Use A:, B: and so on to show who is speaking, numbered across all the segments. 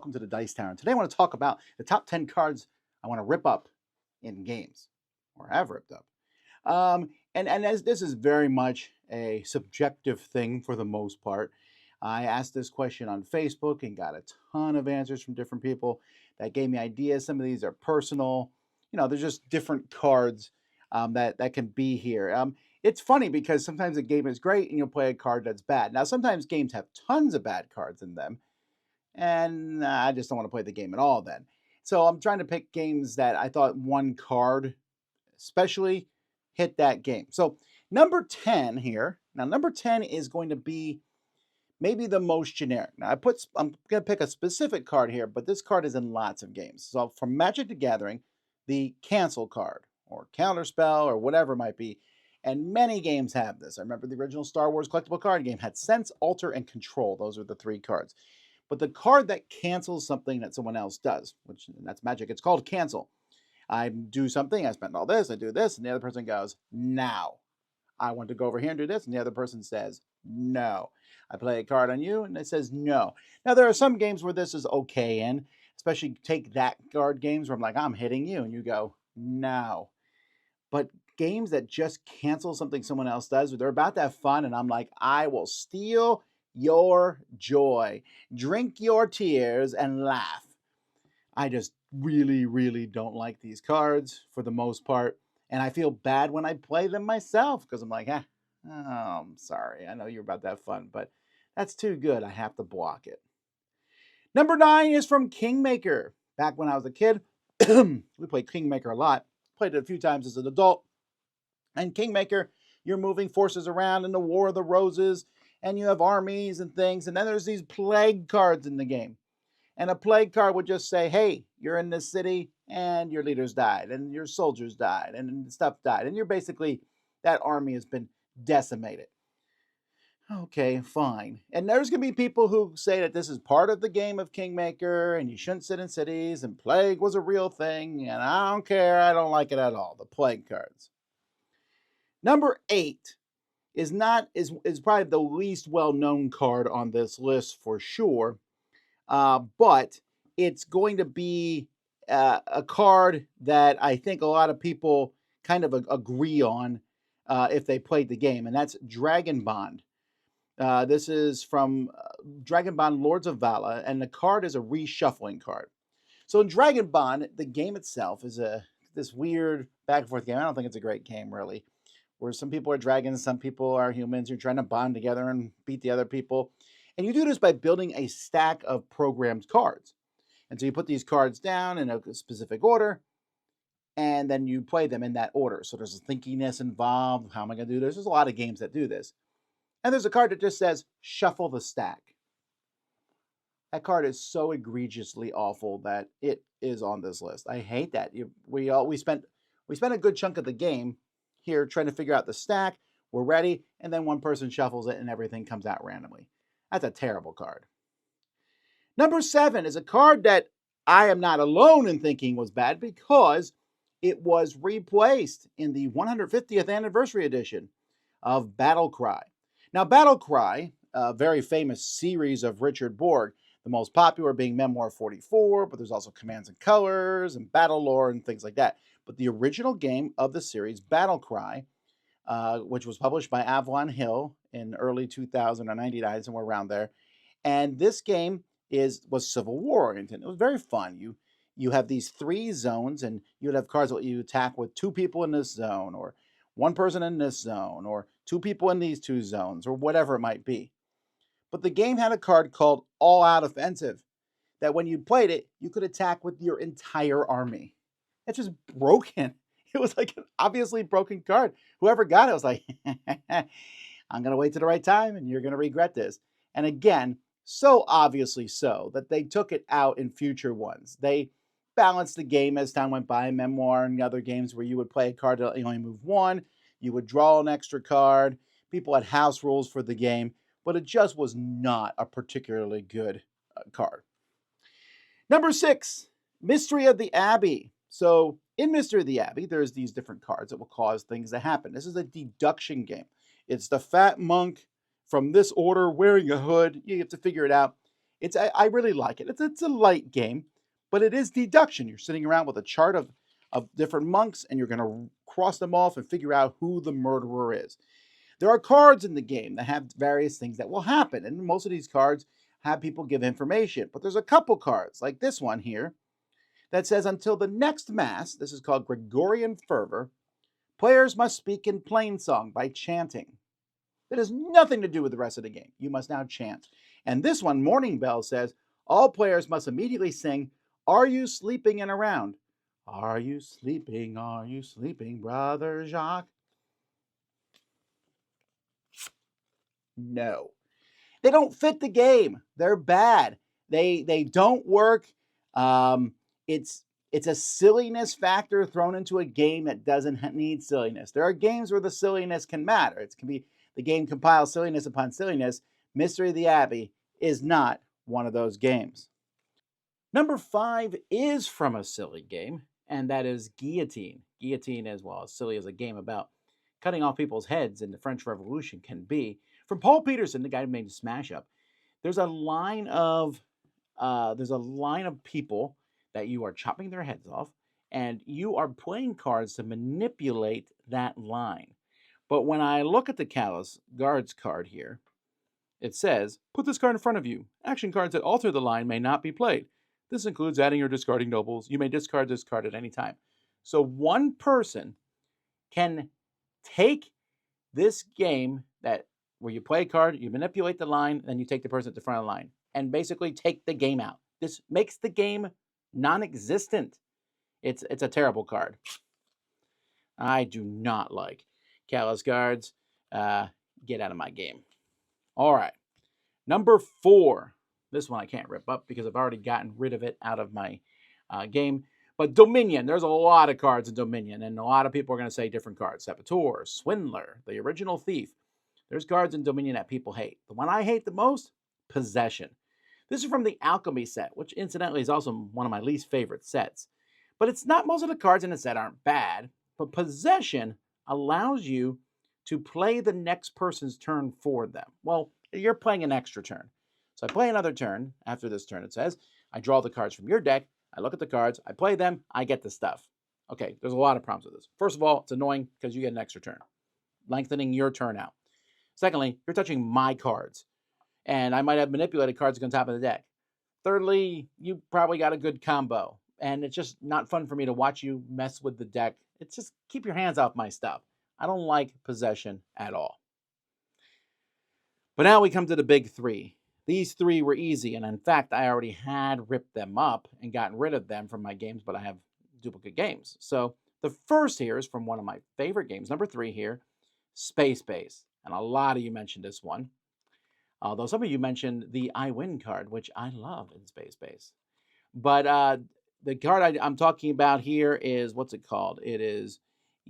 A: welcome to the Dice Tower. Today I want to talk about the top 10 cards I want to rip up in games, or have ripped up. And as this is very much a subjective thing for the most part, I asked this question on Facebook and got a ton of answers from different people that gave me ideas. Some of these are personal. There's just different cards that can be here. It's funny because sometimes a game is great and you'll play a card that's bad. Now, sometimes games have tons of bad cards in them, and I just don't want to play the game at all then. So I'm trying to pick games that I thought one card especially hit that game. So number 10 here. Now, number 10 is going to be maybe the most generic. Now, I'm going to pick a specific card here, but this card is in lots of games. So from Magic the Gathering, the cancel card or counter spell or whatever it might be. And many games have this. I remember the original Star Wars collectible card game had Sense, Alter, and Control. Those are the three cards. But the card that cancels something that someone else does, which that's Magic, it's called cancel. I do something, I spend all this, I do this, and the other person goes, now. I want to go over here and do this, and the other person says, no. I play a card on you, and it says no. Now, there are some games where this is okay in, especially take that card games where I'm like, I'm hitting you, and you go, no. But games that just cancel something someone else does, they're about to have fun, and I'm like, I will steal your joy, drink your tears, and laugh. I just really, really don't like these cards for the most part. And I feel bad when I play them myself because I'm like, I'm sorry. I know you're about to have fun, but that's too good. I have to block it. Number 9 is from Kingmaker. Back when I was a kid, we played Kingmaker a lot. Played it a few times as an adult. And Kingmaker, you're moving forces around in the War of the Roses, and you have armies and things. And then there's these plague cards in the game. And a plague card would just say, hey, you're in this city and your leaders died and your soldiers died and stuff died. And you're basically, that army has been decimated. Okay, fine. And there's going to be people who say that this is part of the game of Kingmaker and you shouldn't sit in cities and plague was a real thing. And I don't care. I don't like it at all. The plague cards. Number 8 is probably the least well-known card on this list for sure. But it's going to be a card that I think a lot of people kind of agree on if they played the game, and that's Dragonbond. This is from Dragonbond Lords of Vaala, and the card is a reshuffling card. So in Dragonbond, the game itself is this weird back and forth game. I don't think it's a great game, really, where some people are dragons, some people are humans. You're trying to bond together and beat the other people. And you do this by building a stack of programmed cards. And so you put these cards down in a specific order, and then you play them in that order. So there's a thinkiness involved. How am I going to do this? There's a lot of games that do this. And there's a card that just says, shuffle the stack. That card is so egregiously awful that it is on this list. I hate that. We spent a good chunk of the game here trying to figure out the stack. We're ready, and then one person shuffles it, and everything comes out randomly. That's a terrible card. Number 7 is a card that I am not alone in thinking was bad because it was replaced in the 150th anniversary edition of Battle Cry. Now, Battle Cry, a very famous series of Richard Borg, the most popular being Memoir 44, but there's also Commands and Colors and Battle Lore and things like that. But the original game of the series, Battle Cry, which was published by Avalon Hill in early 2000 or 99, somewhere around there. And this game was Civil War oriented. It was very fun. You have these 3 zones, and you would have cards that you attack with 2 people in this zone, or 1 person in this zone, or 2 people in these 2 zones, or whatever it might be. But the game had a card called All Out Offensive that when you played it, you could attack with your entire army. It's just broken. It was like an obviously broken card. Whoever got it was like, I'm going to wait to the right time and you're going to regret this. And again, so obviously so that they took it out in future ones. They balanced the game as time went by. Memoir and other games where you would play a card that you only move 1. You would draw an extra card. People had house rules for the game, but it just was not a particularly good card. Number 6, Mystery of the Abbey. So in Mystery of the Abbey, there's these different cards that will cause things to happen. This is a deduction game. It's the fat monk from this order wearing a hood. You have to figure it out. I really like it. It's a light game, but it is deduction. You're sitting around with a chart of different monks, and you're going to cross them off and figure out who the murderer is. There are cards in the game that have various things that will happen, and most of these cards have people give information. But there's a couple cards, like this one here, that says until the next Mass, this is called Gregorian Fervor, players must speak in plainsong by chanting. That has nothing to do with the rest of the game. You must now chant. And this one, Morning Bell, says all players must immediately sing, "Are you sleeping and around? Are you sleeping, brother Jacques?" No. They don't fit the game. They're bad. They don't work. It's a silliness factor thrown into a game that doesn't need silliness. There are games where the silliness can matter. It can be the game compiles silliness upon silliness. Mystery of the Abbey is not one of those games. Number 5 is from a silly game, and that is Guillotine. Guillotine, as well as silly as a game about cutting off people's heads in the French Revolution can be. From Paul Peterson, the guy who made Smash Up, there's a line of people that you are chopping their heads off, and you are playing cards to manipulate that line. But when I look at the Callous Guards card here, it says, put this card in front of you. Action cards that alter the line may not be played. This includes adding or discarding nobles. You may discard this card at any time. So one person can take this game where you play a card, you manipulate the line, then you take the person at the front of the line, and basically take the game out. This makes the game non-existent. It's a terrible card. I do not like Callous Guards. Get out of my game. All right. Number 4. This one I can't rip up because I've already gotten rid of it out of my game. But Dominion. There's a lot of cards in Dominion, and a lot of people are going to say different cards. Saboteur, Swindler, the original Thief. There's cards in Dominion that people hate. The one I hate the most? Possession. This is from the Alchemy set, which incidentally is also one of my least favorite sets. But it's not, most of the cards in the set aren't bad, but Possession allows you to play the next person's turn for them. Well, you're playing an extra turn. So I play another turn. After this turn, it says, I draw the cards from your deck, I look at the cards, I play them, I get the stuff. Okay, there's a lot of problems with this. First of all, it's annoying because you get an extra turn, lengthening your turn out. Secondly, you're touching my cards, and I might have manipulated cards on top of the deck. Thirdly, you probably got a good combo, and it's just not fun for me to watch you mess with the deck. It's just keep your hands off my stuff. I don't like Possession at all. But now we come to the big 3. These 3 were easy, and in fact, I already had ripped them up and gotten rid of them from my games, but I have duplicate games. So the first here is from one of my favorite games, number 3 here, Space Base. And a lot of you mentioned this one. Although some of you mentioned the I Win card, which I love in Space Base. But the card I'm talking about here is, what's it called? It is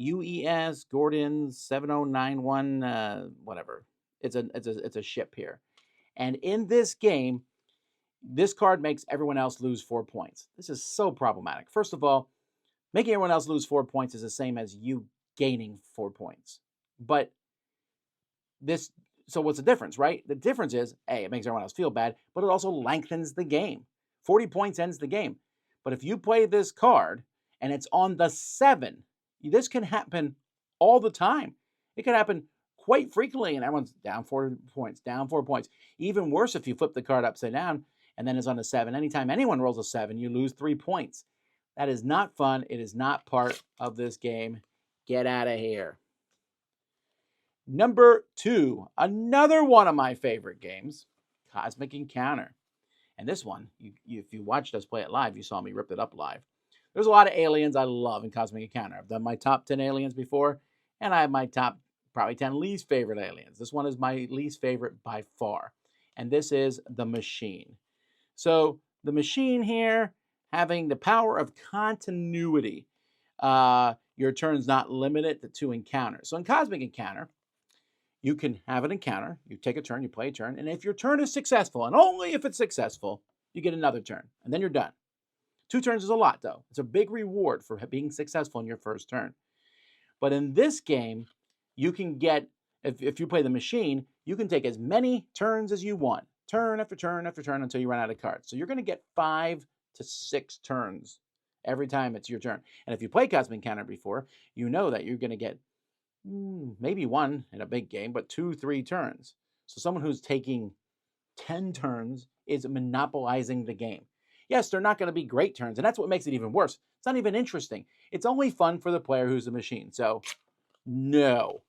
A: UES Gordon 7091, whatever. It's a ship here. And in this game, this card makes everyone else lose 4 points. This is so problematic. First of all, making everyone else lose 4 points is the same as you gaining 4 points. But so what's the difference, right? The difference is, A, it makes everyone else feel bad, but it also lengthens the game. 40 points ends the game. But if you play this card and it's on the 7, this can happen all the time. It can happen quite frequently, and everyone's down 4 points, down 4 points. Even worse if you flip the card upside down and then it's on a 7. Anytime anyone rolls a 7, you lose 3 points. That is not fun. It is not part of this game. Get out of here. Number 2, another one of my favorite games, Cosmic Encounter. And this one, if you watched us play it live, you saw me rip it up live. There's a lot of aliens I love in Cosmic Encounter. I've done my top 10 aliens before, and I have my top probably 10 least favorite aliens. This one is my least favorite by far, and this is the Machine. So the Machine here, having the power of continuity. Your turn's not limited to 2 encounters. So in Cosmic Encounter, you can have an encounter, you take a turn, you play a turn, and if your turn is successful, and only if it's successful, you get another turn, and then you're done. 2 turns is a lot, though. It's a big reward for being successful in your first turn. But in this game, you can get, if you play the Machine, you can take as many turns as you want. turn after turn after turn until you run out of cards. So you're going to get 5 to 6 turns every time it's your turn. And if you play Cosmic Encounter before, you know that you're going to get maybe 1 in a big game, but 2, 3 turns. So someone who's taking 10 turns is monopolizing the game. Yes, they're not going to be great turns, and that's what makes it even worse. It's not even interesting. It's only fun for the player who's a machine. So, no.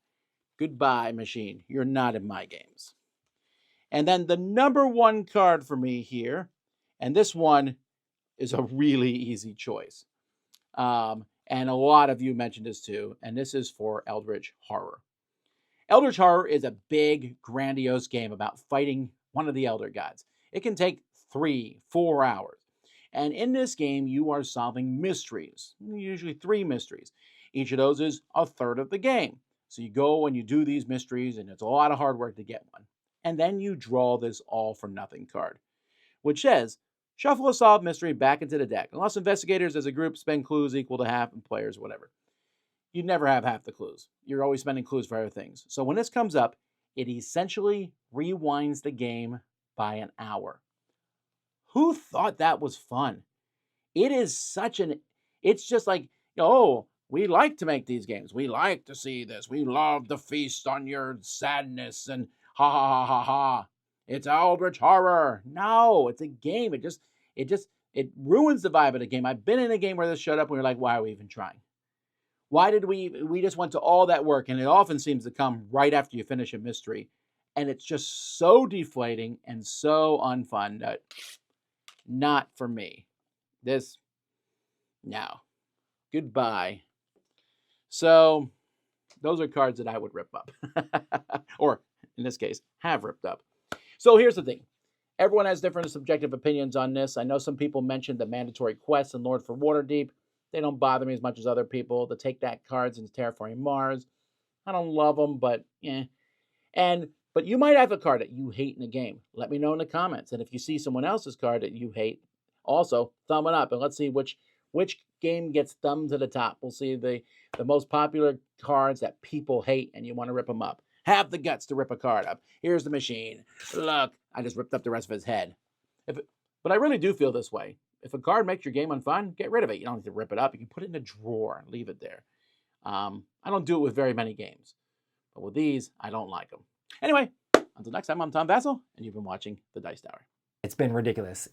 A: Goodbye, machine. You're not in my games. And then the number 1 card for me here, and this one is a really easy choice. And a lot of you mentioned this too, and this is for Eldritch Horror. Eldritch Horror is a big, grandiose game about fighting one of the Elder Gods. It can take 3, 4 hours. And in this game, you are solving mysteries, usually 3 mysteries. Each of those is a third of the game. So you go and you do these mysteries, and it's a lot of hard work to get one. And then you draw this all-for-nothing card, which says, shuffle a solved mystery back into the deck. Unless investigators as a group spend clues equal to half and players, whatever. You never have half the clues. You're always spending clues for other things. So when this comes up, it essentially rewinds the game by an hour. Who thought that was fun? It is it's just like, oh, we like to make these games. We like to see this. We love to feast on your sadness and ha ha ha ha ha. It's Eldritch Horror. No, it's a game. It ruins the vibe of the game. I've been in a game where this showed up and we were like, why are we even trying? Why did we just went to all that work, and it often seems to come right after you finish a mystery. And it's just so deflating and so unfun that not for me. No. Goodbye. So those are cards that I would rip up. Or in this case, have ripped up. So here's the thing. Everyone has different subjective opinions on this. I know some people mentioned the mandatory quests in Lord for Waterdeep. They don't bother me as much as other people. The Take That cards in Terraforming Mars. I don't love them, but But you might have a card that you hate in a game. Let me know in the comments. And if you see someone else's card that you hate, also thumb it up. And let's see which game gets thumbed to the top. We'll see the most popular cards that people hate and you want to rip them up. Have the guts to rip a card up. Here's the machine. Look, I just ripped up the rest of his head. But I really do feel this way. If a card makes your game unfun, get rid of it. You don't need to rip it up. You can put it in a drawer and leave it there. I don't do it with very many games. But with these, I don't like them. Anyway, until next time, I'm Tom Vasel, and you've been watching The Dice Tower.
B: It's been ridiculous.